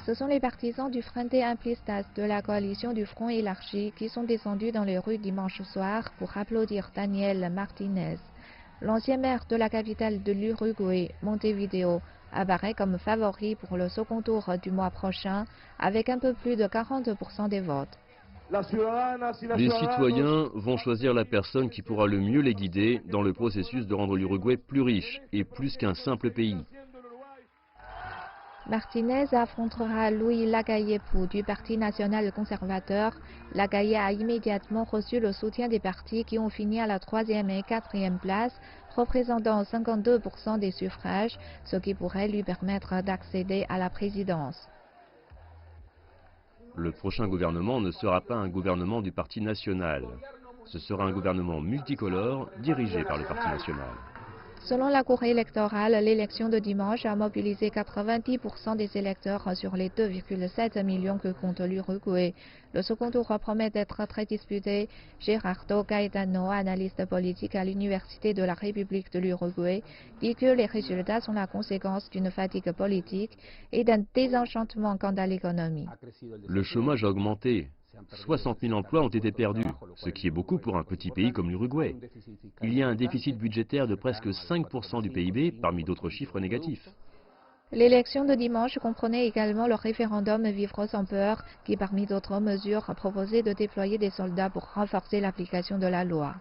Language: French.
Ce sont les partisans du Frente Amplistas de la coalition du Front élargi qui sont descendus dans les rues dimanche soir pour applaudir Daniel Martinez. L'ancien maire de la capitale de l'Uruguay, Montevideo, apparaît comme favori pour le second tour du mois prochain avec un peu plus de 40% des votes. Les citoyens vont choisir la personne qui pourra le mieux les guider dans le processus de rendre l'Uruguay plus riche et plus qu'un simple pays. Martinez affrontera Luis Lacalle-Pou du Parti national conservateur. Lacalle a immédiatement reçu le soutien des partis qui ont fini à la 3e et 4e place, représentant 52% des suffrages, ce qui pourrait lui permettre d'accéder à la présidence. Le prochain gouvernement ne sera pas un gouvernement du Parti national. Ce sera un gouvernement multicolore dirigé par le Parti national. Selon la Cour électorale, l'élection de dimanche a mobilisé 90% des électeurs sur les 2,7 millions que compte l'Uruguay. Le second tour promet d'être très disputé. Gerardo Gaetano, analyste politique à l'Université de la République de l'Uruguay, dit que les résultats sont la conséquence d'une fatigue politique et d'un désenchantement quant à l'économie. Le chômage a augmenté. 60 000 emplois ont été perdus, ce qui est beaucoup pour un petit pays comme l'Uruguay. Il y a un déficit budgétaire de presque 5% du PIB, parmi d'autres chiffres négatifs. L'élection de dimanche comprenait également le référendum Vivre sans peur, qui parmi d'autres mesures proposait de déployer des soldats pour renforcer l'application de la loi.